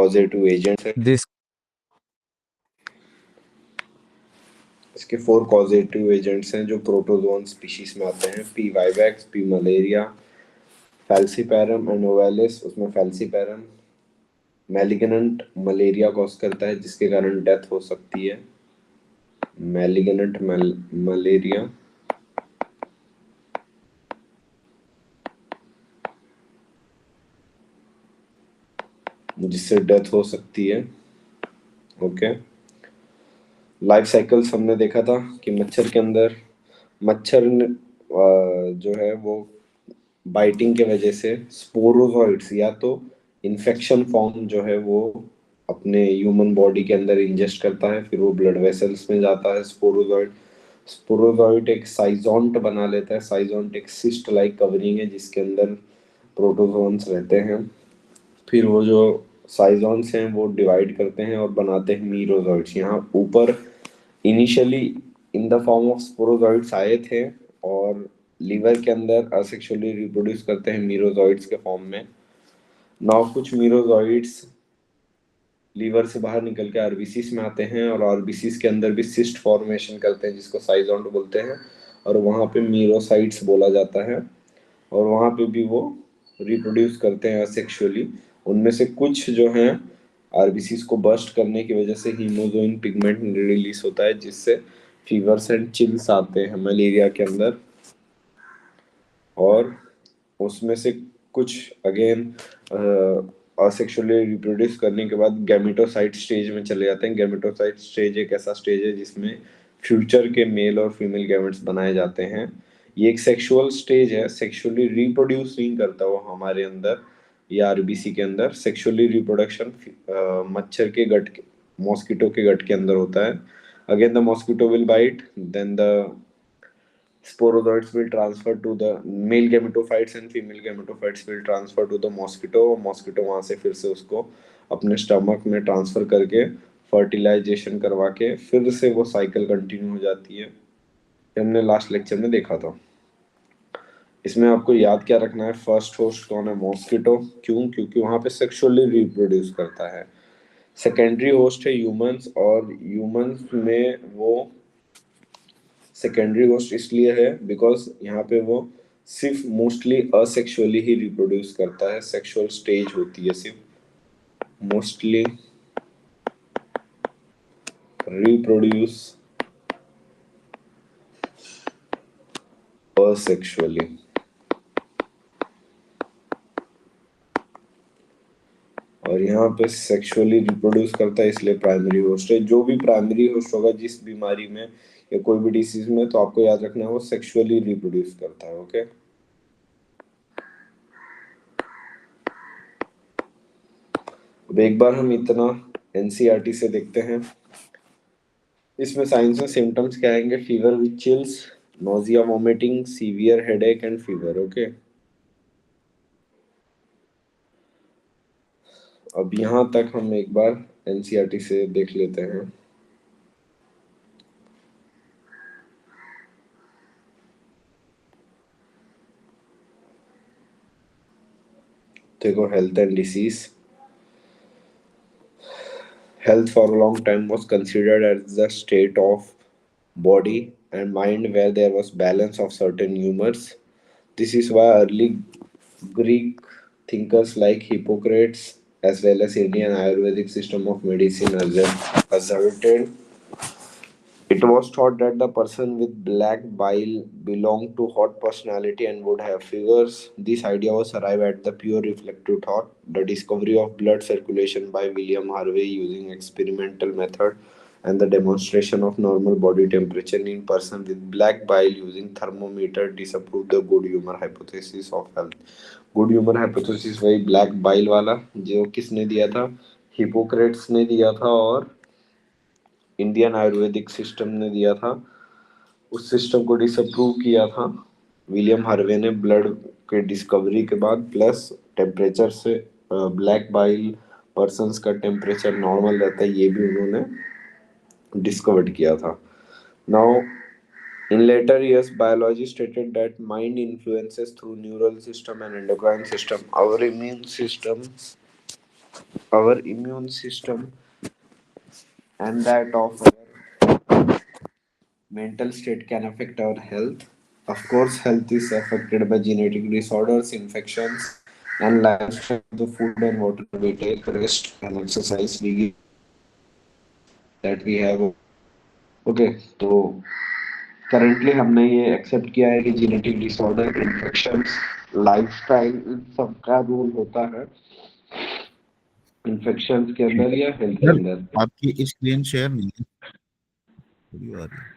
Causative agents हैं। This इसके 4 causative agents हैं जो प्रोटोजोन स्पीशीज में आते हैं। P vivax, P malaria, falciparum and ovalis. उसमें फैल्सीपैरम मैलिग्नेंट मलेरिया कॉज करता है जिसके कारण डेथ हो सकती है। मैलिग्नेंट मलेरिया जिससे डेथ हो सकती है। ओके, लाइफ साइकिल्स हमने देखा था कि मच्छर के अंदर जो है वो बाइटिंग के वजह से स्पोरोजोइड्स या तो इन्फेक्शन फॉर्म जो है वो अपने ह्यूमन बॉडी के अंदर इंजेस्ट करता है, फिर वो ब्लड वेसल्स में जाता है। स्पोरोजोइड एक साइजोंट बना लेता है। साइजोंट एक सिस्ट लाइक कवरिंग है जिसके अंदर प्रोटोजोन्स रहते हैं। फिर वो जो साइजोन्स हैं वो डिवाइड करते हैं और बनाते हैं मीरोजोइड्स। यहाँ ऊपर initially in the form of sporozoites आए थे और लीवर के अंदर असेक्सुअली रिप्रोड्यूस करते हैं मीरोजोइड्स के फॉर्म में। नाउ कुछ मीरोजोइड्स लीवर से बाहर निकल के आरबीसीस में आते हैं और आरबीसीस के अंदर भी सिस्ट फॉर्मेशन करते हैं जिसको साइजोंट बोलते हैं, और वहाँ पे मीरोसाइट्स बोला जाता है और वहाँ पे भी वो रिप्रोड्यूस करते हैं असेक्सुअली। उनमें से कुछ जो हैं आरबीसीस को बर्स्ट करने की वजह से हीमोग्लोबिन पिगमेंट रिलीज होता है जिससे फीवर्स एंड चिल्स आते हैं मलेरिया के अंदर। और उसमें से कुछ अगेन असेक्सुअली रिप्रोड्यूस करने के बाद गैमेटोसाइट स्टेज में चले जाते हैं। गैमेटोसाइट स्टेज एक ऐसा स्टेज है जिसमें फ्यूचर के मेल और फीमेल गैमेट्स बनाए जाते हैं। ये एक सेक्सुअल स्टेज है, सेक्सुअली रिप्रोड्यूस नहीं करता वो हमारे अंदर या आरबीसी के अंदर। सेक्सुअली रिप्रोडक्शन मच्छर के गट के, मॉस्किटो के गट के अंदर होता है। Again the mosquito will bite, then the sporozoites will transfer to the male gametophytes and female gametophytes will transfer to the mosquito। Mosquito वहां से फिर से उसको अपने स्टमक में ट्रांसफर करके फर्टिलाइजेशन करवा के फिर से वो साइकिल कंटिन्यू हो जाती है। हमने लास्ट लेक्चर में देखा था। इसमें आपको याद क्या रखना है, फर्स्ट होस्ट कौन है, मॉस्किटो। क्यों? क्योंकि वहां पे सेक्सुअली रिप्रोड्यूस करता है। सेकेंडरी होस्ट है ह्यूमंस, और ह्यूमंस में वो सेकेंडरी होस्ट इसलिए है बिकॉज यहाँ पे वो सिर्फ मोस्टली असेक्सुअली ही रिप्रोड्यूस करता है। सेक्सुअल स्टेज होती है सिर्फ, मोस्टली रिप्रोड्यूस असेक्सुअली। और यहाँ पे सेक्सुअली रिप्रोड्यूस करता है इसलिए प्राइमरी होस्ट है। जो भी प्राइमरी होस्ट होगा जिस बीमारी में या कोई भी डिसीज में, तो आपको याद रखना है वो सेक्सुअली रिप्रोड्यूस करता है। ओके, अब एक बार हम इतना एनसीईआरटी से देखते हैं। इसमें साइंस में सिम्टम्स क्या आएंगे, fever with chills, nausea, vomiting, severe headache and fever. Okay, अब यहाँ तक हम एक बार एनसीईआरटी से देख लेते हैं। देखो, health and disease. Health for a long time was considered as the state of body and mind where there was balance of certain humors. This is why early Greek thinkers like Hippocrates as well as Indian Ayurvedic system of medicine asserted it was thought that the person with black bile belonged to hot personality and would have fevers. This idea was arrived at the pure reflective thought, the discovery of blood circulation by William Harvey using experimental method, and the demonstration of normal body temperature in person with black bile using thermometer disproved the good humor hypothesis of health. Good humour hypothesis वही black bile वाला जो किसने दिया था, Hippocrates ने दिया था और इंडियन आयुर्वेदिक सिस्टम ने दिया था। उस सिस्टम को डिसअप्रूव किया था विलियम हार्वे ने ब्लड के डिस्कवरी के बाद, प्लस टेम्परेचर से ब्लैक बाइल पर्सन्स का टेम्परेचर नॉर्मल रहता है ये भी उन्होंने डिस्कवर्ड किया था। Now in later years biology stated that mind influences through neural system and endocrine system. Our immune system our immune system and that of mental state can affect our health. Of course, health is affected by genetic disorders, infections, and lifestyle. The food and water we take, rest and exercise we give that we have. Okay, तो currently हमने ये accept किया है कि genetic disorder, infections, lifestyle, इन सब का role होता है इन्फेक्शंस के अंदर या हेल्थ के सर अंदर। आपकी स्क्रीन शेयर नहीं है, वीडियो आ रही है।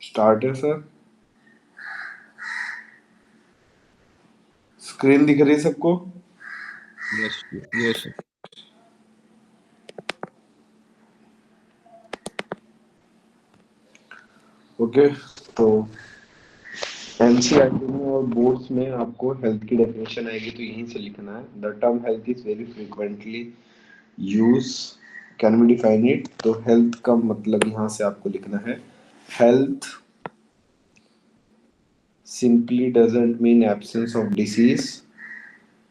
स्टार्ट है सर, स्क्रीन दिख रही है सबको? Yes yes. ओके, तो एनसीईआरटी में और बोर्ड्स में आपको हेल्थ की डेफिनेशन आएगी तो यहीं से लिखना है। The term health is very frequently use, can be define it. तो हेल्थ का मतलब यहाँ से आपको लिखना है, health simply doesn't mean absence of disease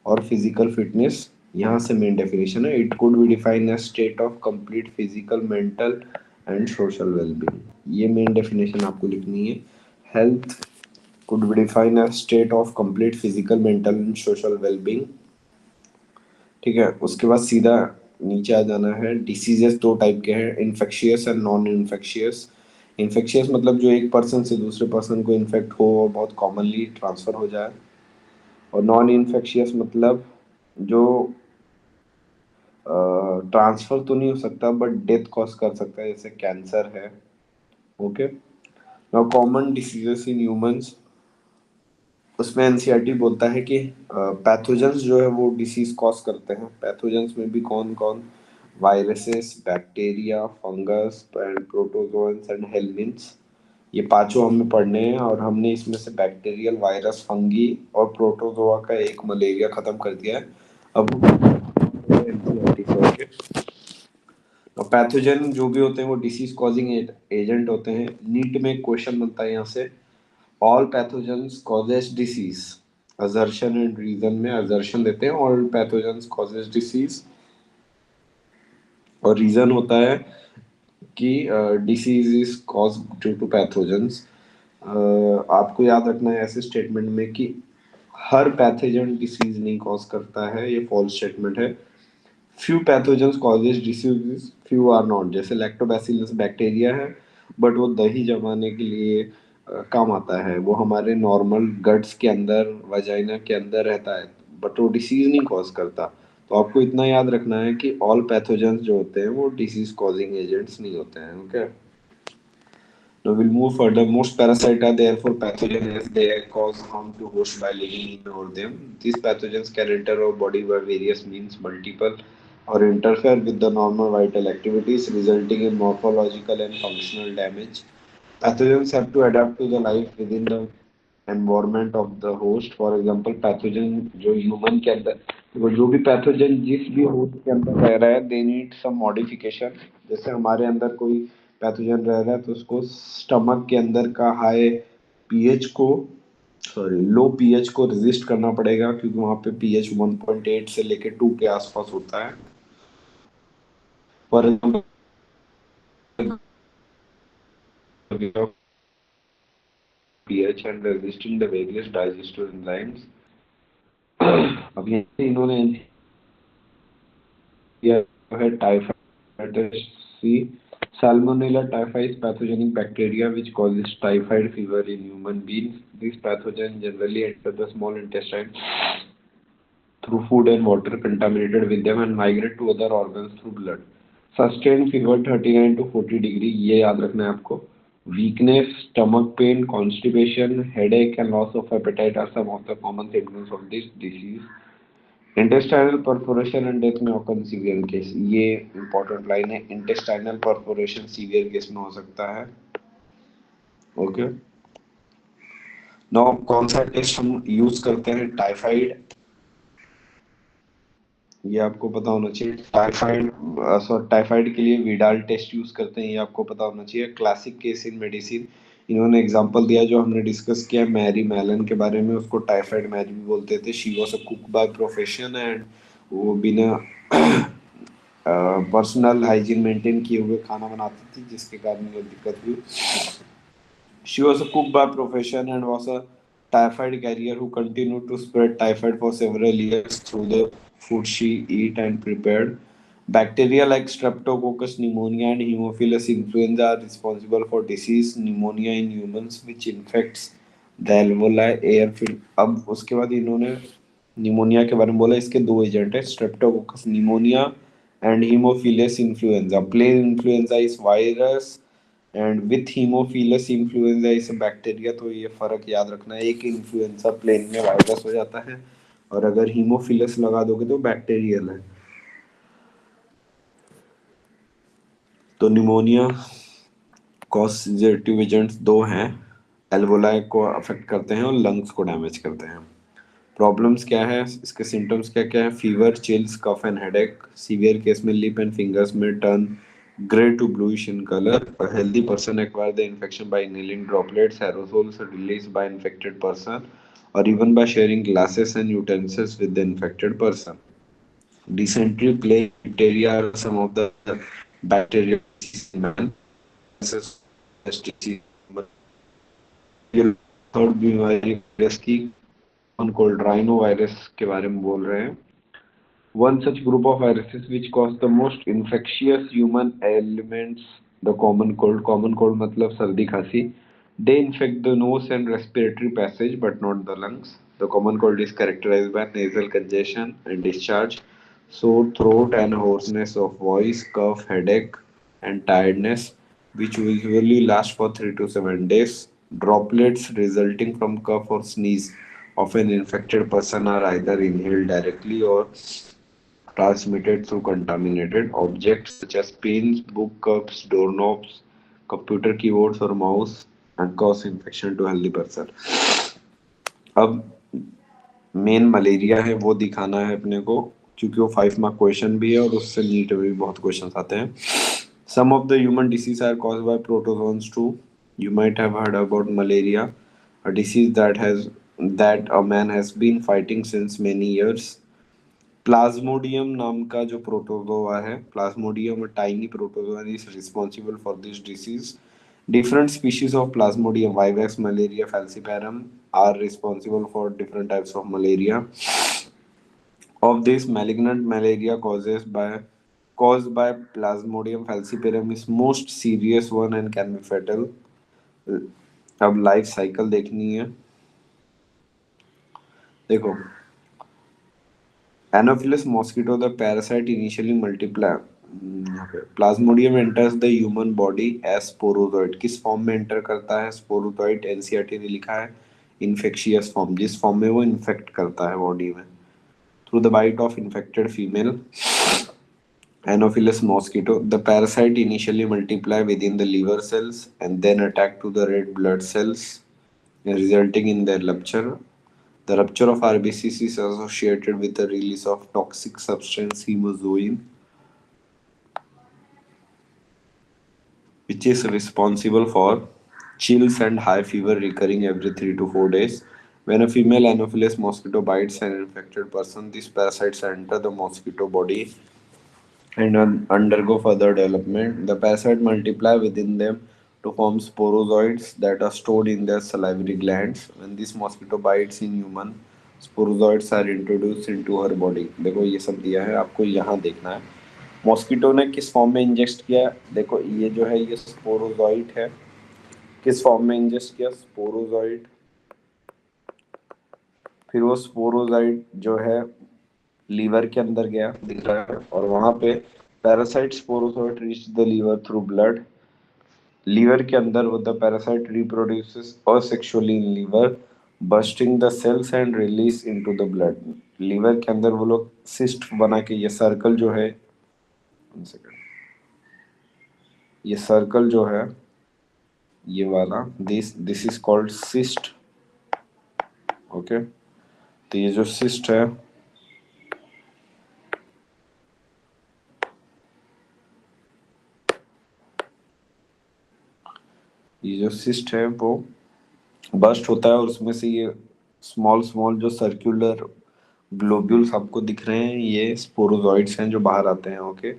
और फिजिकल फिटनेस। यहाँ से मेन डेफिनेशन है, it could be define as state of complete physical, mental and social wellbeing. ये मेन डेफिनेशन आपको लिखनी है। Health could be defined as state of complete physical, mental and social well-being। ठीक है, उसके बाद सीधा नीचे आ जाना है। डिसीजेस दो टाइप के हैं, infectious and non infectious. Infectious मतलब जो एक पर्सन से दूसरे पर्सन को इन्फेक्ट हो और बहुत कॉमनली ट्रांसफर हो जाए, और नॉन इन्फेक्शियस मतलब जो ट्रांसफर तो नहीं हो सकता बट डेथ कॉज कर सकता है, जैसे कैंसर है। Okay, now common diseases in humans, उसमें एनसीईआरटी बोलता है कि पैथोजेंस जो है वो डिसीज कॉज करते हैं। पैथोजेंस में भी कौन कौन, viruses, bacteria, fungus and protozoans and helminths. ये पांचों हमें पढ़ने हैं, और हमने इसमें से बैक्टीरियल, वायरस, फंगी और प्रोटोजोआ का एक मलेरिया खत्म कर दिया है। अब एनसीईआरटी से ओके। और पैथोजन जो भी होते हैं वो डिसीज कॉजिंग एजेंट होते हैं। नीट में क्वेश्चन बनता है यहाँ से, all pathogens causes disease, assertion and reason में असर्शन देते हैं ऑल पैथोजेंस कॉजेज डिसीज, और रीजन होता है कि disease is cause due to pathogens. आपको याद रखना है ऐसे स्टेटमेंट में कि हर पैथोजन डिसीज नहीं कॉज करता है, ये फॉल्स स्टेटमेंट है। Few pathogens causes disease, few are not. जैसे लैक्टोबैसिलस बैक्टीरिया है बट वो दही जमाने के लिए काम आता है, वो हमारे नॉर्मल गट्स के अंदर, वजाइना के अंदर रहता है, बट वो डिसीज नहीं कॉज करता। तो आपको इतना याद रखना है कि ऑल पैथोजेंस जो होते हैं वो डिसीज कॉजिंग एजेंट्स नहीं होते हैं। Okay, now we'll move further. Most parasites are therefore pathogen as they cause harm to host by living in or them. These pathogens can enter our body by various means, multiple, or interfere with the normal vital activities, resulting in morphological and functional damage. Pathogens have to adapt to the life within the environment of the host. For example, pathogen जो human के अंदर, वो जो भी pathogen जिस भी host के अंदर रह रहा है, दे नीड सम मॉडिफिकेशन। जैसे हमारे अंदर कोई पैथोजन रह रहा है तो उसको स्टमक के अंदर का हाई पीएच को, सॉरी लो पीएच को रेजिस्ट करना पड़ेगा, क्योंकि वहाँ पे पीएच 1.8 से लेके 2 के आसपास होता है। For example pH and resisting the various digestive enzymes। अब यहाँ पे इन्होंने दिया है typhoid see, Salmonella typhi is pathogenic bacteria which causes typhoid fever in human beings. This pathogen generally enter the small intestine through food and water contaminated with them and migrate to other organs through blood. Sustained fever 39 to 40 degree, ये याद रखना है आपको। Weakness, stomach pain, constipation, headache and loss of appetite are some of the common symptoms of this disease. Intestinal perforation and death में occur severe case, ये important line है। Intestinal perforation severe case में हो सकता है। Okay, now कौन सा test हम यूज करते हैं टाइफाइड ये आपको पता होना चाहिए। टाइफाइड, सॉरी, टाइफाइड के लिए विडाल टेस्ट यूज करते हैं, ये आपको पता होना चाहिए। क्लासिक केस इन मेडिसिन, इन्होंने एग्जांपल दिया जो हमने डिस्कस किया मैरी मैलन के बारे में, उसको टाइफाइड मैरी भी बोलते थे। She was a cook by profession and वो बिना पर्सनल हाइजीन मेंटेन किए हुए खाना बनाती थी, जिसके कारण ये दिक्कत हुई। She was a cook by profession and was a typhoid carrier who continued to spread typhoid for several years through the food she ate and prepared. Bacteria like Streptococcus pneumonia and Haemophilus influenza are responsible for disease pneumonia in humans, which infects the alveoli air film. अब उसके बाद इन्होंने pneumonia के बारे में बोला। इसके दो एजेंट है, streptococcus pneumonia and haemophilus influenza. Plain influenza is virus and with haemophilus influenza is bacteria. तो ये फर्क याद रखना है, एक इन्फ्लुएंजा प्लेन में वायरस हो जाता है और अगर हीमोफिलस लगा दोगे तो बैक्टीरियल है। तो निमोनिया कॉजेटिव एजेंट्स दो हैं, एल्वोलाई को अफेक्ट करते हैं और लंग्स को डैमेज करते हैं। प्रॉब्लम्स क्या है, इसके सिम्टम्स क्या क्या है? Fever, chills, cough and headache. Severe case में लिप एंड फिंगर्स में turn grey to bluish in colour. A healthy person acquire the infection by inhaling droplets, aerosols released by infected person, or even by sharing glasses and utensils with the infected person. Dysentery, plague, diphtheria are some of the bacterial diseases in man. Third बीमारी virus की, common cold rhino virus के बारे में बोल रहे हैं। One such group of viruses which cause the most infectious human ailments, the common cold. Common cold मतलब सर्दी खांसी. They infect the nose and respiratory passage but not the lungs. The common cold is characterized by nasal congestion and discharge, sore throat and hoarseness of voice, cough, headache, and tiredness, which usually last for 3 to 7 days. Droplets resulting from cough or sneeze of an infected person are either inhaled directly or transmitted through contaminated objects such as pens, book cups, doorknobs, computer keyboards or mouse, and cause infection to healthy person. अब main malaria है वो दिखाना है अपने को, क्योंकि वो 5 mark question भी है और उससे नीट में भी बहुत क्वेश्चन आते हैं। Some of the human disease are caused by protozoans too. You might have heard about malaria, a disease that a man has been fighting since many years. Plasmodium नाम का जो प्रोटोजोआ है, Plasmodium tiny protozoa is responsible for this disease. Different species of Plasmodium vivax, malaria falciparum are responsible for different types of malaria. Of this, malignant malaria caused by Plasmodium falciparum is most serious one and can be fatal. अब life cycle देखनी है, देखो। Anopheles mosquito, the parasite initially multiply. Okay. Plasmodium enters the human body as sporozoid. किस form में enter करता है sporozoite? NCERT ने लिखा है इन्फेक्शियस फॉर्म, जिस फॉर्म में वो इन्फेक्ट करता है बॉडी में, through the bite of infected female. Anopheles mosquito, the parasite initially multiply within the liver cells and then attack to the red blood cells, resulting in their rupture. The rupture of RBCs is associated with the release of toxic substance hemozoin, which is responsible for chills and high fever recurring every 3 to 4 days. When a female Anopheles mosquito bites an infected person, these parasites enter the mosquito body and undergo further development. The parasites multiply within them to form sporozoids that are stored in their salivary glands. When this mosquito bites in human, sporozoids are introduced into her body. देखो ये सब दिया है, आपको यहाँ देखना है mosquito ने किस फॉर्म में इंजेक्ट किया। देखो ये जो है ये स्पोरोजॉइट है, किस फॉर्म में इंजेक्ट किया? स्पोरोजॉइट। फिर वो स्पोरोजॉइट जो है लीवर के अंदर गया, दिख रहा है, और वहां पे parasite sporozoite reach the liver through blood. Liver के अंदर वो the parasite reproduces asexually in liver, bursting the cells and release into the blood. Liver के अंदर वो लोग सिस्ट बना के, ये सर्कल जो है, ये सर्कल जो है ये वाला, this this is called cyst. Okay, तो ये जो सिस्ट है ये जो सिस्ट है वो बस्ट होता है और उसमें से ये स्मॉल स्मॉल जो सर्कुलर ग्लोब्यूल्स आपको दिख रहे हैं ये स्पोरोजॉइड्स हैं जो बाहर आते हैं। ओके,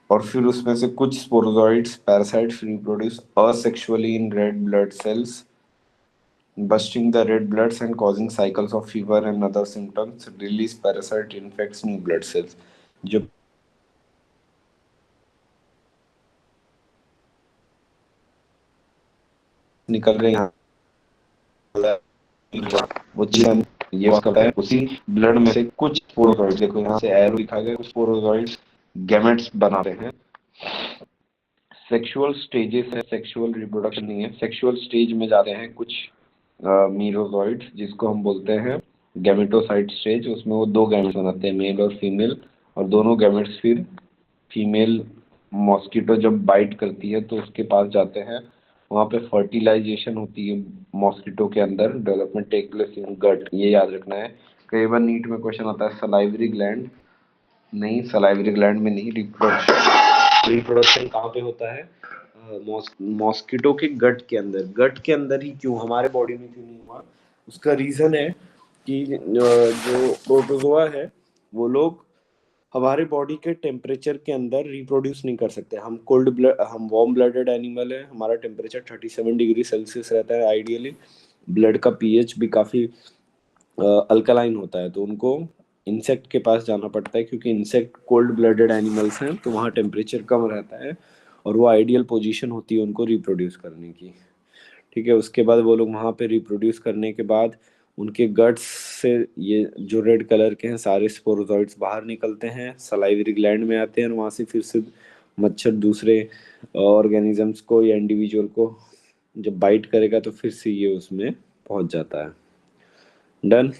और फिर उसमें से कुछ sporozoites parasites reproduce asexually in red blood cells, busting the red bloods and causing cycles of fever and other symptoms. Release parasite infects new blood cells. जो निकल रहे हैं वो चीज ये वर्क करता है उसी ब्लड में से कुछ स्पोरोजॉइड्स, देखो यहाँ से एरो दिखा गया, कुछ स्पोरोजॉइड्स गैमेट्स बनाते हैं। सेक्सुअल स्टेजेस है, सेक्सुअल रिप्रोडक्शन नहीं है, सेक्सुअल स्टेज में जाते हैं कुछ मीरोजॉइड्स जिसको हम बोलते हैं गैमेटोसाइट स्टेज। उसमें वो दो गैमेट्स बनाते हैं, मेल और फीमेल, और दोनों गैमेट्स फिर फीमेल मॉस्किटो जब बाइट करती है तो उसके पास जाते हैं, वहाँ पे फर्टिलाइजेशन होती है मॉस्किटो के अंदर, डेवलपमेंट टेक प्लेस इन गट, ये याद रखना है। कई बार नीट में क्वेश्चन आता है सलाइवरी ग्लैंड, नहीं सलाइवरी ग्लैंड में नहीं, रिप्रोडक्शन, रिप्रोडक्शन कहाँ पे होता है, मॉस्किटो के गट के अंदर। गट के अंदर ही क्यों, हमारे बॉडी में क्यों नहीं हुआ, उसका रीजन है कि जो प्रोटोजोआ है वो लोग हमारे बॉडी के टेम्परेचर के अंदर रिप्रोड्यूस नहीं कर सकते। हम कोल्ड ब्लड, हम वार्म ब्लडेड एनिमल है, हमारा टेम्परेचर 37 डिग्री सेल्सियस रहता है आइडियली। ब्लड का पीएच भी काफ़ी अल्कलाइन होता है, तो उनको इंसेक्ट के पास जाना पड़ता है क्योंकि इंसेक्ट कोल्ड ब्लडेड एनिमल्स हैं, तो वहाँ टेम्परेचर कम रहता है और वो आइडियल पोजीशन होती है उनको रिप्रोड्यूस करने की। ठीक है, उसके बाद वो लोग वहाँ पे रिप्रोड्यूस करने के बाद उनके गट्स से ये जो रेड कलर के हैं सारे स्पोरोजॉइड्स बाहर निकलते हैं, सलाइवरी ग्लैंड में आते हैं और वहाँ से फिर से मच्छर दूसरे ऑर्गेनिजम्स को या इंडिविजुअल को जब बाइट करेगा तो फिर से ये उसमें पहुंच जाता है। डन,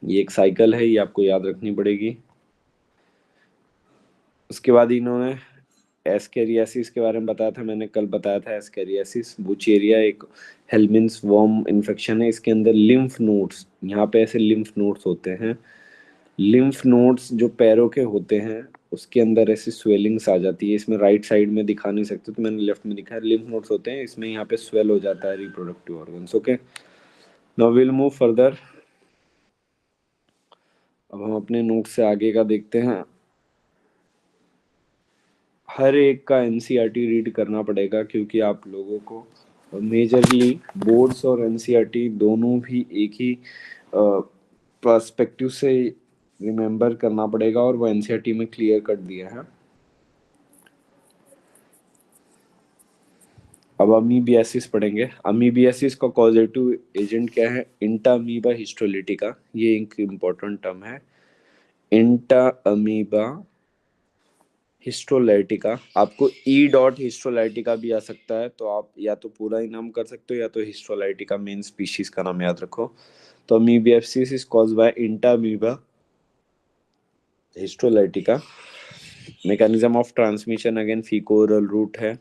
ये एक साइकिल है, ये आपको याद रखनी पड़ेगी। उसके बाद इन्होंने एस्केरियासिस के बारे में बताया था, मैंने कल बताया था। एस्केरियासिस बुचेरिया एक हेलमिन्स वर्म इन्फेक्शन है, इसके अंदर लिम्फ नोड्स, यहाँ पे ऐसे लिम्फ नोड्स होते हैं, लिम्फ नोड्स जो पैरों के होते हैं उसके अंदर ऐसी स्वेलिंग्स आ जाती है। इसमें राइट साइड में दिखा नहीं सकते तो मैंने लेफ्ट में दिखा है, लिम्फ नोड्स होते हैं इसमें, यहाँ पे स्वेल हो जाता है reproductive organs. Okay, now will move further. अब हम अपने नोट से आगे का देखते हैं। हर एक का एनसीईआरटी रीड करना पड़ेगा क्योंकि आप लोगों को मेजरली बोर्ड्स और एनसीईआरटी दोनों भी एक ही पर्सपेक्टिव से रिमेम्बर करना पड़ेगा और वो एनसीईआरटी में क्लियर कर दिया है। अब अमीबियासिस पढ़ेंगे। अमीबियासिस का कॉजेटिव एजेंट क्या है, इंटा अमीबा हिस्टोलिटिका, ये एक इम्पोर्टेंट टर्म है। इंटा अमीबा हिस्टोलाइटिका, आपको ई डॉट हिस्टोलाइटिका भी आ सकता है, तो आप या तो पूरा ही नाम कर सकते हो या तो हिस्टोलाइटिका मेन स्पीशीज का नाम याद रखो। तो amoebiasis is caused by entamoeba histolytica. Mechanism of transmission again faeco oral route है।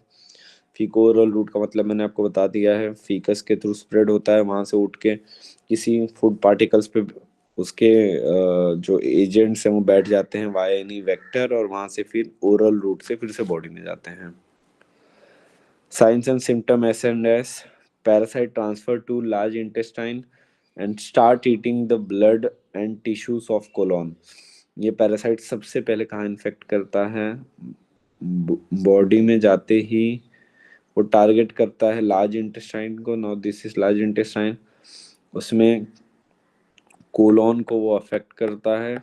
फीको ओरल रूट का मतलब मैंने आपको बता दिया है, फीकस के थ्रू स्प्रेड होता है, वहां से उठ के किसी फूड पार्टिकल्स पे उसके जो एजेंट्स हैं वो बैठ जाते हैं वाया एनी वेक्टर और वहां से फिर ओरल रूट से फिर से बॉडी में जाते हैं। Signs and symptoms and S, parasite transfer to large intestine and start eating the blood and tissues of colon. ये पैरासाइट सबसे पहले कहाँ इन्फेक्ट करता है, बॉडी में जाते ही वो टारगेट करता है लार्ज इंटेस्टाइन को। Now this is large intestine, उसमें कोलोन को वो अफेक्ट करता है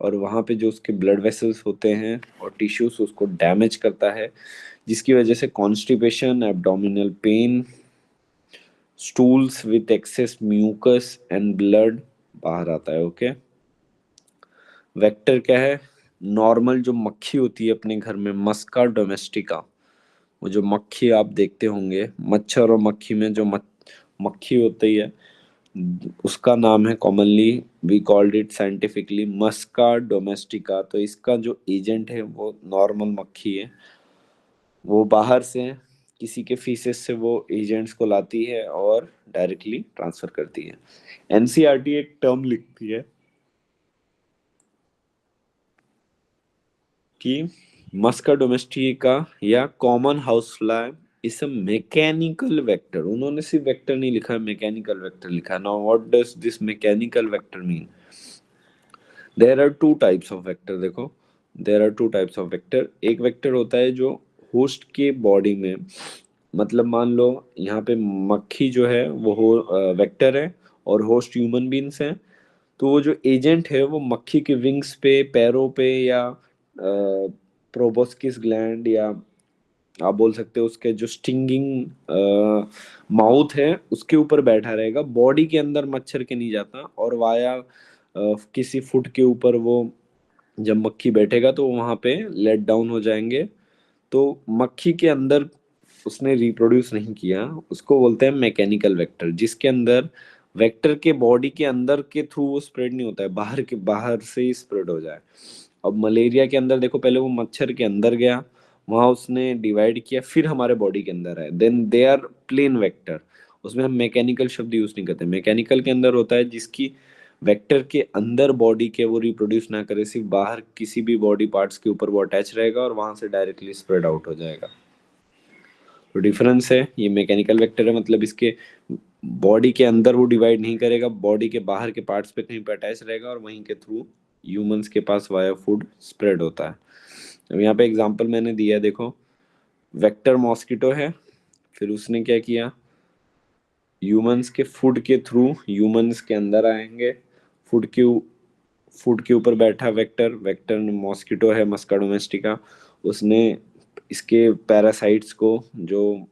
और वहाँ पे जो उसके ब्लड वेसल्स होते हैं और टिश्यूज उसको डैमेज करता है, जिसकी वजह से constipation, abdominal pain, stools with excess mucus and blood बाहर आता है। ओके, वेक्टर क्या है, नॉर्मल जो मक्खी होती है अपने घर में, मस्का डोमेस्टिका, वो जो मक्खी आप देखते होंगे, मच्छर और मक्खी में जो मक्खी होती है उसका नाम है commonly we called it scientifically musca domestica. तो इसका जो एजेंट है वो नॉर्मल मक्खी है, वो बाहर से किसी के फीसेस से वो एजेंट्स को लाती है और डायरेक्टली ट्रांसफर करती है। एनसीईआरटी एक टर्म लिखती है कि मस्का डोमेस्टिका या common house fly is a mechanical vector. उन्होंने सिर्फ वेक्टर नहीं लिखा, मैकेनिकल वेक्टर लिखा। Now what does this mechanical vector mean? There are two types of vector. देखो, there are two types of vector. एक vector होता है जो होस्ट के बॉडी में, मतलब मान लो यहाँ पे मक्खी जो है वो वेक्टर है और होस्ट ह्यूमन बींग्स हैं। तो वो जो एजेंट है वो मक्खी के विंग्स पे, पैरों पे, या प्रोबोस्किस ग्लैंड, या आप बोल सकते हो उसके जो स्टिंगिंग माउथ है उसके ऊपर बैठा रहेगा। बॉडी के अंदर मच्छर के नहीं जाता, और वाया किसी फुट के ऊपर वो जब मक्खी बैठेगा तो वहां पे लेट डाउन हो जाएंगे। तो मक्खी के अंदर उसने रिप्रोड्यूस नहीं किया, उसको बोलते हैं मैकेनिकल वेक्टर। जिसके अंदर वेक्टर के बॉडी के अंदर के थ्रू वो स्प्रेड नहीं होता है, बाहर से ही स्प्रेड हो जाए। अब मलेरिया के अंदर देखो, पहले वो मच्छर के अंदर गया, वहां उसने डिवाइड किया, फिर हमारे बॉडी के अंदर आए, then they are plain vector. उसमें हम मैकेनिकल शब्द यूज नहीं करते। मैकेनिकल के अंदर होता है जिसकी वेक्टर के अंदर बॉडी के वो रिप्रोड्यूस ना करे, सिर्फ बाहर किसी भी बॉडी पार्ट्स के ऊपर वो अटैच रहेगा और वहां से डायरेक्टली स्प्रेड आउट हो जाएगा। तो डिफरेंस है, ये मैकेनिकल वेक्टर है, मतलब इसके बॉडी के अंदर वो डिवाइड नहीं करेगा, बॉडी के बाहर के पार्ट्स पे कहीं पे अटैच रहेगा और वहीं के थ्रू ह्यूमंस के पास वाया फूड स्प्रेड होता है। अब यहाँ पे एग्जांपल मैंने दिया, देखो वेक्टर मॉस्किटो है, फिर उसने क्या किया, ह्यूमंस के फूड के थ्रू ह्यूमंस के अंदर आएंगे। फूड के फूड के ऊपर बैठा वेक्टर, वेक्टर मॉस्किटो है मस्का डोमेस्टिका, उसने इसके पैरासाइट्स को, जो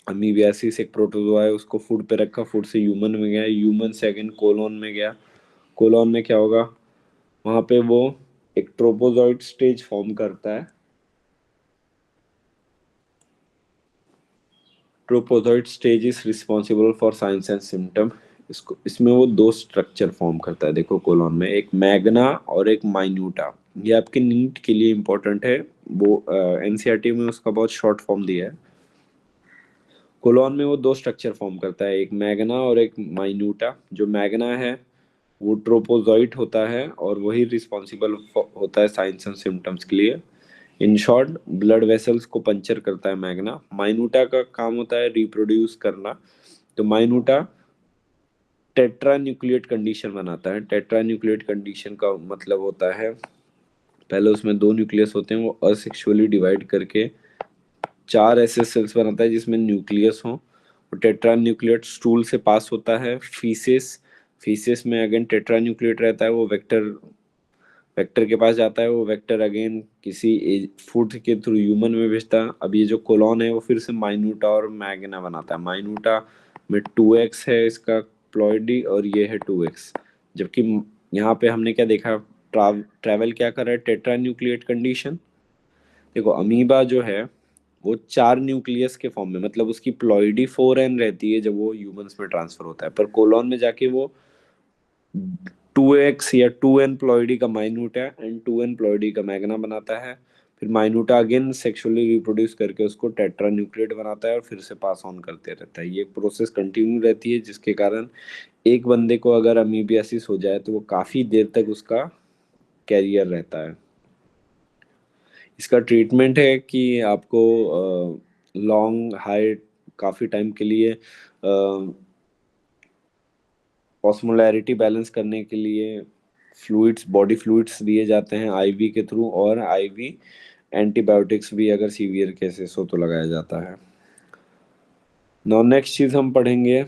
अमीबियासिस एक प्रोटोजोआ है, उसको फूड पे रखा, फूड से ह्यूमन में गया, ह्यूमन से अगेन कोलोन में गया। कोलोन में क्या होगा, वहां पे वो एक ट्रोपोजॉइट स्टेज फॉर्म करता है। Trophozoite stage is responsible for signs and symptom. इसको, इसमें वो दो स्ट्रक्चर फॉर्म करता है, देखो कोलोन में एक मैग्ना और एक माइन्यूटा। ये आपके नीट के लिए इंपॉर्टेंट है, वो एनसीईआरटी में उसका बहुत शॉर्ट फॉर्म दिया है। कोलोन में वो दो स्ट्रक्चर फॉर्म करता है, एक मैग्ना और एक माइन्यूटा। जो मैग्ना है वो ट्रोपोजॉइट होता है और वही रिस्पॉन्सिबल होता है साइंस एंड सिम्टम्स के लिए। इन शॉर्ट, ब्लड वेसल्स को पंचर करता है मैग्ना। माइन्यूटा का काम होता है रिप्रोड्यूस करना। तो माइन्यूटा टेट्रा न्यूक्लिएट कंडीशन बनाता है। टेट्रा न्यूक्लिएट कंडीशन का मतलब होता है, पहले उसमें दो न्यूक्लियस होते हैं, वो असेक्सुअली डिवाइड करके चार ऐसे सेल्स बनाता है जिसमें न्यूक्लियस हो। और टेट्रा न्यूक्लिएट स्टूल से पास होता है फीसेस। फीसेस में अगेन टेट्रा न्यूक्लिएट रहता है, वो वेक्टर वेक्टर के पास जाता है। वो वेक्टर अगेन किसी फूड के थ्रू ह्यूमन में भेजता है। अब ये जो कोलॉन है वो फिर से माइन्यूटा और मैग्ना बनाता है। माइन्यूटा में 2x है इसका प्लॉइडी, और ये है 2x। जबकि यहाँ पे हमने क्या देखा, ट्रैवल क्या कर रहा है, टेट्रा न्यूक्लिएट कंडीशन। देखो अमीबा जो है वो चार न्यूक्लियस के फॉर्म में, मतलब उसकी प्लॉइडी 4n रहती है जब वो ह्यूमंस में ट्रांसफर होता है, पर कोलॉन में जाके वो 2x या 2n प्लॉइडी का माइन्यूटा एंड 2n प्लॉइडी का मैग्ना बनाता है। फिर माइन्यूटा अगेन सेक्सुअली रिप्रोड्यूस करके उसको टेट्रा न्यूक्लिएट बनाता है और फिर से पास ऑन करते रहता है। ये प्रोसेस कंटिन्यू रहती है, जिसके कारण एक बंदे को अगर अमीबियासिस हो जाए तो वो काफी देर तक उसका कैरियर रहता है। इसका ट्रीटमेंट है कि आपको लॉन्ग हाई काफी टाइम के लिए ऑस्मोलैरिटी बैलेंस करने के लिए फ्लूइड्स, बॉडी फ्लूइड्स दिए जाते हैं आईवी के थ्रू, और आईवी एंटीबायोटिक्स भी अगर सीवियर केसेस हो तो लगाया जाता है। नाउ नेक्स्ट चीज हम पढ़ेंगे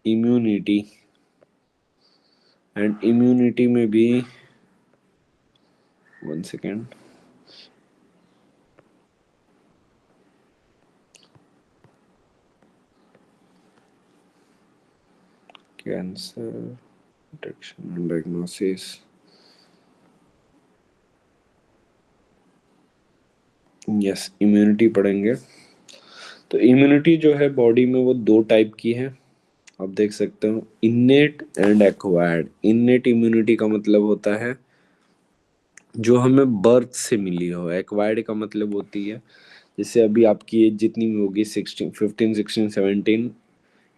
इम्यूनिटी। एंड इम्यूनिटी में भी, one second, cancer detection and diagnosis. Yes, immunity पढ़ेंगे। तो इम्यूनिटी जो है बॉडी में वो दो टाइप की है, आप देख सकते हो, innate and acquired. Innate immunity का मतलब होता है जो हमें बर्थ से मिली हो। एक्वायर्ड का मतलब होती है, जैसे अभी आपकी एज जितनी भी होगी, 16, 15, 16, 17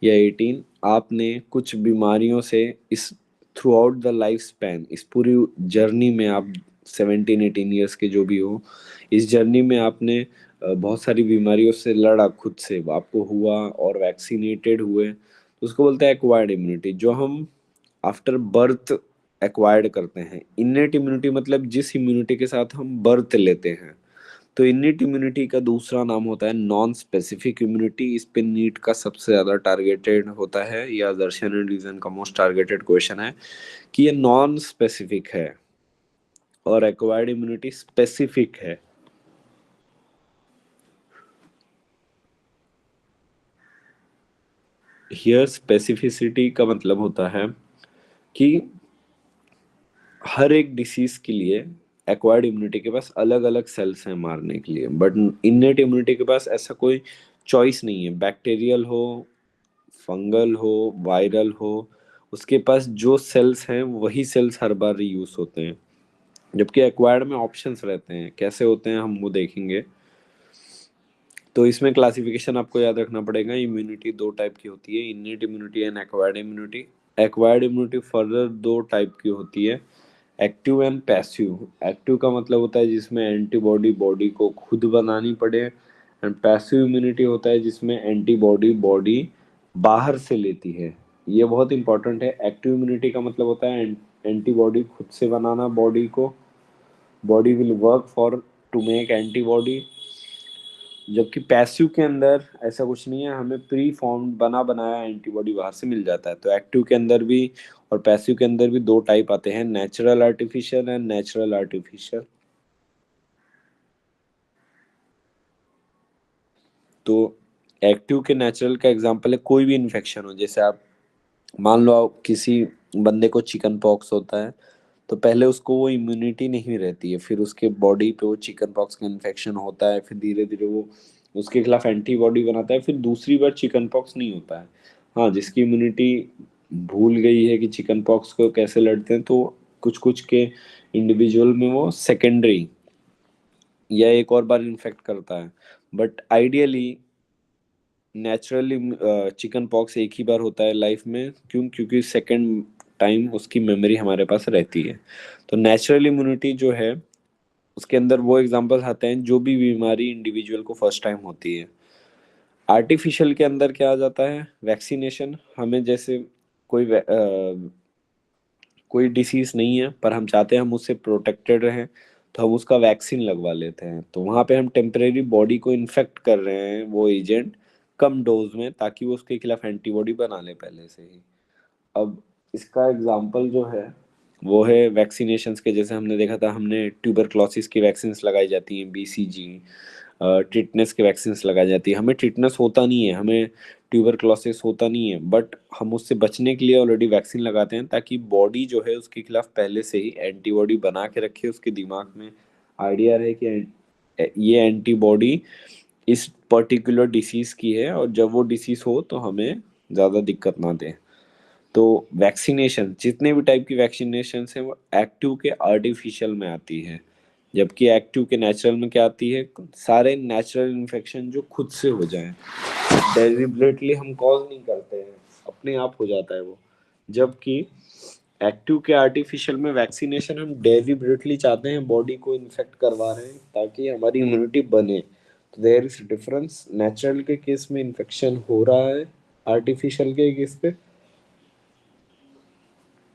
या 18, आपने कुछ बीमारियों से इस through out the life span, इस पूरी जर्नी में आप 17-18 ईयर्स के जो भी हो, इस जर्नी में आपने बहुत सारी बीमारियों से लड़ा, खुद से आपको हुआ और वैक्सीनेटेड हुए, तो उसको बोलते हैं एक्वायर्ड इम्यूनिटी, जो हम आफ्टर बर्थ एक्वायर्ड करते हैं। इनेट इम्यूनिटी मतलब जिस इम्यूनिटी के साथ हम बर्थ लेते हैं। तो इनिट इम्यूनिटी का दूसरा नाम होता है नॉन स्पेसिफिक इम्यूनिटी। इस पे नीट का सबसे ज्यादा टारगेटेड होता है, या दर्शन एंड रीजन का मोस्ट टारगेटेड क्वेश्चन है कि ये नॉन स्पेसिफिक है और एक्वायर्ड इम्यूनिटी स्पेसिफिक है। हियर स्पेसिफिसिटी का मतलब होता है कि हर एक डिसीज के लिए एक्वायर्ड इम्यूनिटी के पास अलग अलग सेल्स हैं मारने के लिए, बट इनेट इम्यूनिटी के पास ऐसा कोई चॉइस नहीं है। बैक्टीरियल हो, फंगल हो, वायरल हो, उसके पास जो सेल्स हैं वही सेल्स हर बार रीयूज होते हैं। जबकि एक्वायर्ड में ऑप्शंस रहते हैं, कैसे होते हैं हम वो देखेंगे। तो इसमें क्लासिफिकेशन आपको याद रखना पड़ेगा। इम्यूनिटी दो टाइप की होती है, innate immunity and acquired immunity. Acquired immunity further दो टाइप की होती है, एक्टिव एंड पैसिव। एक्टिव का मतलब होता है जिसमें एंटीबॉडी बॉडी को खुद बनानी पड़े, एंड पैसिव इम्यूनिटी होता है जिसमें एंटीबॉडी बॉडी बाहर से लेती है। ये बहुत इंपॉर्टेंट है। एक्टिव इम्यूनिटी का मतलब होता है एंटीबॉडी खुद से बनाना बॉडी को, body will work for to make antibody. जबकि पैसिव के अंदर ऐसा कुछ नहीं है, हमें प्री फॉर्म बना बनाया एंटीबॉडी बाहर से मिल जाता है। तो एक्टिव के अंदर भी और पैसिव के अंदर भी दो टाइप आते हैं, natural artificial and natural artificial. तो एक्टिव के नेचुरल का एग्जांपल है कोई भी इन्फेक्शन हो, जैसे आप मान लो आप किसी बंदे को चिकन पॉक्स होता है, तो पहले उसको वो इम्यूनिटी नहीं रहती है, फिर उसके बॉडी पे वो चिकन पॉक्स का इन्फेक्शन होता है, फिर धीरे धीरे वो उसके खिलाफ एंटीबॉडी बनाता है, फिर दूसरी बार चिकन पॉक्स नहीं होता है। हाँ, जिसकी इम्यूनिटी भूल गई है कि चिकन पॉक्स को कैसे लड़ते हैं, तो कुछ कुछ के इंडिविजुअल में वो सेकेंडरी या एक और बार इन्फेक्ट करता है। But ideally naturally chicken pox एक ही बार होता है लाइफ में। क्यों? क्योंकि सेकंड टाइम उसकी मेमोरी हमारे पास रहती है। तो नेचुरल इम्यूनिटी जो है उसके अंदर वो एग्जांपल्स आते हैं जो भी बीमारी इंडिविजुअल को फर्स्ट टाइम होती है। आर्टिफिशियल के अंदर क्या आ जाता है? वैक्सीनेशन। हमें जैसे कोई कोई डिसीज नहीं है पर हम चाहते हैं हम उससे प्रोटेक्टेड रहें, तो हम उसका वैक्सीन लगवा लेते हैं। तो वहां पे हम टेम्परेरी बॉडी को इन्फेक्ट कर रहे हैं वो एजेंट कम डोज में, ताकि वो उसके खिलाफ एंटीबॉडी बना ले पहले से ही। अब इसका एग्जांपल जो है वो है वैक्सीनेशंस के। जैसे हमने देखा था, हमने ट्यूबरक्लोसिस की वैक्सीन लगाई जाती हैं, बीसीजी। टिटनेस की वैक्सीन लगाई जाती है। हमें टिटनेस होता नहीं है, हमें ट्यूबरक्लोसिस होता नहीं है, बट हम उससे बचने के लिए ऑलरेडी वैक्सीन लगाते हैं, ताकि बॉडी जो है उसके खिलाफ पहले से ही एंटीबॉडी बना के रखे, उसके दिमाग में आइडिया रहे कि ये एंटीबॉडी इस पर्टिकुलर डिसीज की है, और जब वो डिसीज हो तो हमें ज़्यादा दिक्कत ना दे। तो वैक्सीनेशन, जितने भी टाइप की वैक्सीनेशन है वो एक्टिव के आर्टिफिशियल में आती है, जबकि एक्टिव के नेचुरल में क्या आती है? सारे नेचुरल इन्फेक्शन जो खुद से हो जाए, डेलिबरेटली हम कॉज नहीं करते हैं, अपने आप हो जाता है वो। जबकि एक्टिव के आर्टिफिशियल में वैक्सीनेशन हम डेलिबरेटली चाहते हैं, बॉडी को इन्फेक्ट करवा रहे हैं ताकि हमारी इम्यूनिटी बने। तो देयर इज डिफरेंस। नेचुरल के केस में इन्फेक्शन हो रहा है, आर्टिफिशियल के केस पे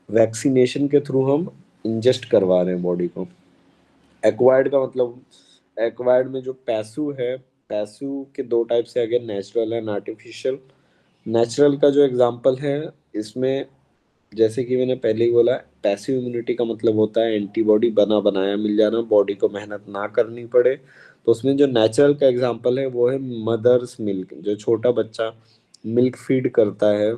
वैक्सीनेशन के थ्रू हम इंजेस्ट करवा रहे हैं बॉडी को। एक्वायर्ड का मतलब, एक्वायर्ड में जो पैसिव है, पैसिव के दो टाइप से again, natural and artificial. Natural का जो एग्जांपल है इसमें, जैसे कि मैंने पहले ही बोला, पैसिव इम्यूनिटी का मतलब होता है एंटीबॉडी बना बनाया मिल जाना, बॉडी को मेहनत ना करनी पड़े। तो उसमें जो नेचुरल का एग्जांपल है वो है मदर्स मिल्क। जो छोटा बच्चा मिल्क फीड करता है,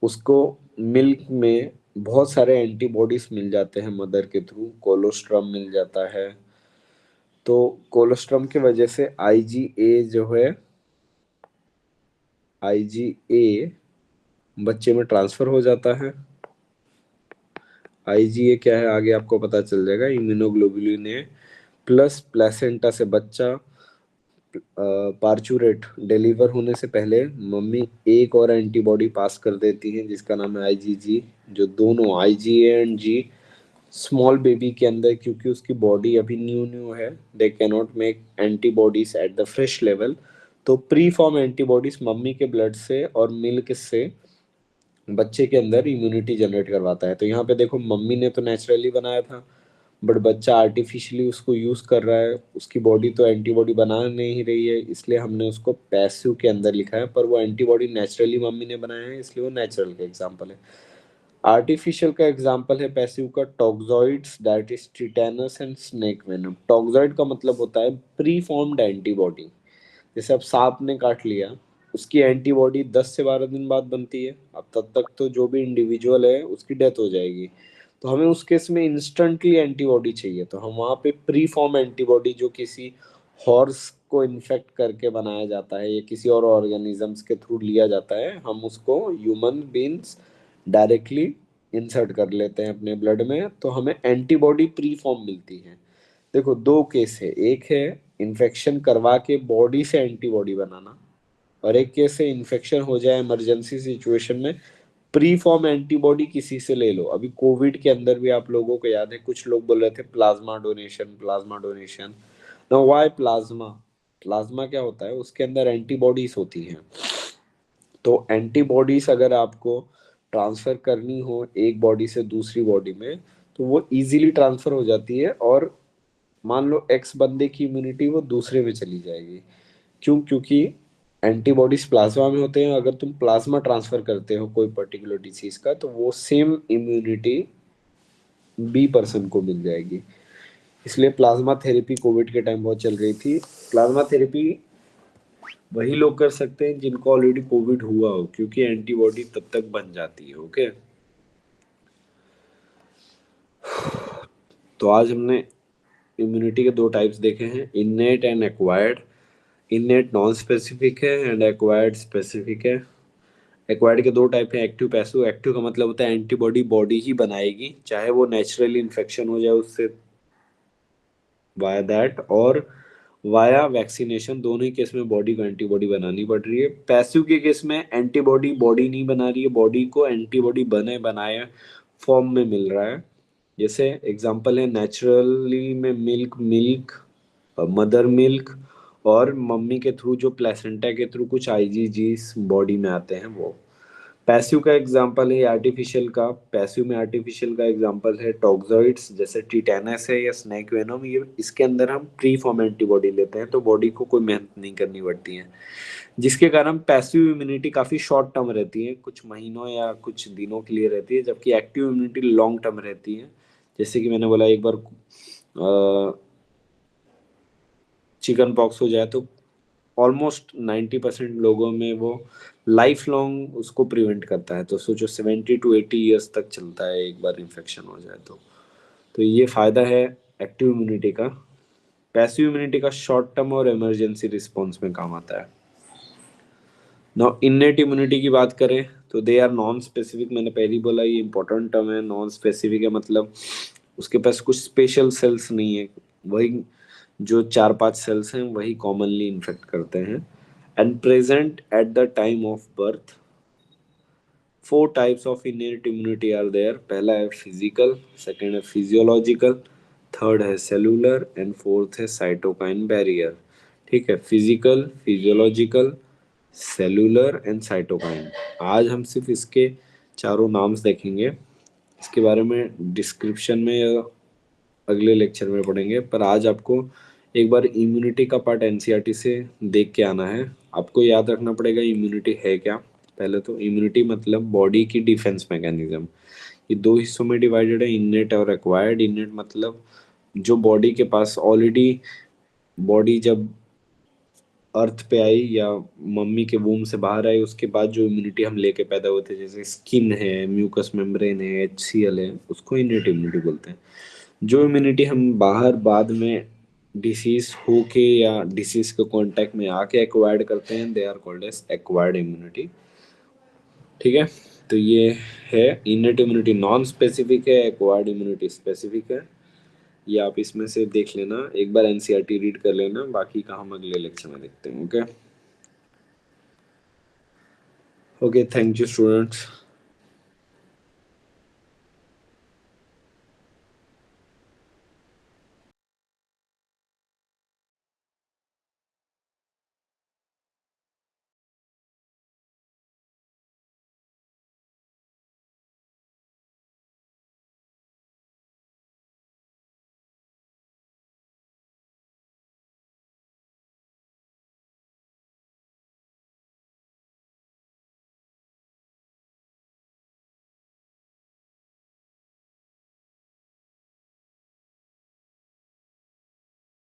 उसको मिल्क में बहुत सारे एंटीबॉडीज मिल जाते हैं मदर के थ्रू, कोलोस्ट्रम मिल जाता है। तो कोलोस्ट्रम की वजह से आईजीए जो है, आईजीए बच्चे में ट्रांसफर हो जाता है। आईजीए क्या है आगे आपको पता चल जाएगा। इम्यूनोग्लोबुलिन ए प्लस प्लेसेंटा से बच्चा पार्चुरेट डिलीवर होने से पहले मम्मी एक और एंटीबॉडी पास कर देती है जिसका नाम है आईजीजी, जो दोनों IgA and G small baby के अंदर, क्योंकि उसकी बॉडी अभी न्यू न्यू है, they can not make antibodies at the fresh level, तो प्री फॉर्म एंटीबॉडीज मम्मी के ब्लड से और मिल्क से बच्चे के अंदर इम्यूनिटी जनरेट करवाता है। तो यहाँ पे देखो मम्मी ने तो नेचुरली बनाया था, बट बच्चा आर्टिफिशियली उसको यूज कर रहा है, उसकी बॉडी तो एंटीबॉडी बना नहीं रही है, इसलिए हमने उसको पैसिव के अंदर लिखा है, पर वो एंटीबॉडी नेचुरली मम्मी ने बनाया है, इसलिए वो नेचुरल का एग्जाम्पल है। आर्टिफिशियल का एग्जाम्पल है पैसिव का toxoids, that is tetanus and snake venom. Toxoid का मतलब होता है प्री फॉर्म्ड एंटीबॉडी। जैसे अब सांप ने काट लिया, उसकी एंटीबॉडी 10 से 12 दिन बाद बनती है, अब तब तक तो जो भी इंडिविजुअल है उसकी डेथ हो जाएगी, तो हमें उस केस में इंस्टेंटली एंटीबॉडी चाहिए, तो हम वहाँ पे प्री फॉर्म एंटीबॉडी जो किसी हॉर्स को इन्फेक्ट करके बनाया जाता है या किसी और ऑर्गेनिजम्स के थ्रू लिया जाता है, हम उसको ह्यूमन बींग्स डायरेक्टली इंसर्ट कर लेते हैं अपने ब्लड में, तो हमें एंटीबॉडी प्री फॉर्म मिलती है। देखो दो केस है, एक है इन्फेक्शन करवा के बॉडी से एंटीबॉडी बनाना, और एक केस से इन्फेक्शन हो जाए इमरजेंसी सिचुएशन में प्री फॉर्म एंटीबॉडी किसी से ले लो। अभी कोविड के अंदर भी आप लोगों को याद है कुछ लोग बोल रहे थे plasma donation, plasma donation. Now why plasma? Plasma क्या होता है, उसके अंदर एंटीबॉडीज होती हैं, तो एंटीबॉडीज अगर आपको ट्रांसफर करनी हो एक बॉडी से दूसरी बॉडी में, तो वो इजीली ट्रांसफर हो जाती है, और मान लो एक्स बंदे की इम्यूनिटी वो दूसरे में चली जाएगी। क्यों? क्योंकि एंटीबॉडीज प्लाज्मा में होते हैं, अगर तुम प्लाज्मा ट्रांसफर करते हो कोई पर्टिकुलर डिसीज का, तो वो सेम इम्यूनिटी बी पर्सन को मिल जाएगी। इसलिए प्लाज्मा थेरेपी कोविड के टाइम बहुत चल रही थी। प्लाज्मा थेरेपी वही लोग कर सकते हैं जिनको ऑलरेडी कोविड हुआ हो, क्योंकि एंटीबॉडी तब तक बन जाती है। ओके, तो आज हमने इम्यूनिटी के दो टाइप्स देखे हैं, innate and acquired. Innate non specific है एंड एक्वायर्ड स्पेसिफिक है। एक्वायर्ड के दो टाइप हैं, एक्टिव पैसिव। एक्टिव का मतलब होता है एंटीबॉडी बॉडी ही बनाएगी, चाहे वो नेचुरली इन्फेक्शन हो जाए उससे वाया दैट, और वाया वैक्सीनेशन, दोनों ही केस में बॉडी को एंटीबॉडी बनानी पड़ रही है। पैसिव के केस में एंटीबॉडी बॉडी नहीं बना रही है, बॉडी को एंटीबॉडी बने बनाए फॉर्म में मिल रहा है। जैसे एग्जांपल है नेचुरली में मिल्क, मदर मिल्क, और मम्मी के थ्रू जो प्लेसेंटा के थ्रू कुछ आईजीजीस बॉडी में आते हैं वो। पैसिव का एग्जांपल है आर्टिफिशियल का, पैसिव में आर्टिफिशियल का एग्जांपल है टॉक्सॉइड्स, जैसे टिटेनस है या स्नेक वेनम, ये इसके अंदर हम प्री फॉर्म एंटीबॉडी लेते हैं, तो बॉडी को कोई मेहनत नहीं करनी पड़ती है, जिसके कारण पैसिव इम्यूनिटी काफी शॉर्ट टर्म रहती है, कुछ महीनों या कुछ दिनों के लिए रहती है, जबकि एक्टिव इम्यूनिटी लॉन्ग टर्म रहती है। जैसे कि मैंने बोला एक बार चिकन पॉक्स हो जाए तो ऑलमोस्ट 90% लोगों में वो लाइफ लॉन्ग उसको प्रिवेंट करता है, तो सोचो 70 to 80 ईयर्स तक चलता है एक बार इन्फेक्शन हो जाए तो ये फायदा है एक्टिव इम्यूनिटी का। पैसिव इम्यूनिटी का शॉर्ट टर्म और इमरजेंसी रिस्पॉन्स में काम आता है। नाउ इननेट इम्यूनिटी की बात करें तो दे आर नॉन स्पेसिफिक, मैंने पहले ही बोला ये इंपॉर्टेंट टर्म है। नॉन स्पेसिफिक है मतलब उसके पास कुछ स्पेशल सेल्स नहीं है, वही जो 4-5 सेल्स हैं वही कॉमनली इन्फेक्ट करते हैं, and present at the time of birth. 4 types of innate immunity are there, पहला है फिजिकल, सेकंड है फिजियोलॉजिकल, थर्ड है सेलुलर, एंड फोर्थ है साइटोकाइन बैरियर। ठीक है, physical, physiological, cellular and cytokine. आज हम सिर्फ इसके चारों नाम्स देखेंगे, इसके बारे में डिस्क्रिप्शन में या अगले लेक्चर में पढ़ेंगे, पर आज आपको एक बार इम्यूनिटी का पार्ट एनसीईआरटी से देख के आना है। आपको याद रखना पड़ेगा इम्यूनिटी है क्या। पहले तो इम्यूनिटी मतलब बॉडी की डिफेंस मैकेनिज्म, ये दो हिस्सों में डिवाइडेड है, इननेट और एक्वायर्ड। इननेट मतलब जो बॉडी के पास ऑलरेडी, बॉडी जब अर्थ पे आई या मम्मी के वूम से बाहर आई उसके बाद जो इम्यूनिटी हम लेके पैदा होते हैं, जैसे स्किन है, म्यूकस मेम्ब्रेन है, एचसीएल है, उसको इननेट इम्यूनिटी बोलते हैं। जो इम्यूनिटी हम बाहर बाद में डिसीज होके या डिसीज के कांटेक्ट में आके एक्वायर्ड करते हैं, they are called as acquired immunity. ठीक है, तो ये है इननेट इम्यूनिटी नॉन स्पेसिफिक है, एक्वायर्ड इम्यूनिटी स्पेसिफिक है। ये आप इसमें से देख लेना, एक बार एनसीईआरटी रीड कर लेना, बाकी का हम अगले लेक्चर में देखते हैं। Okay okay, thank you students.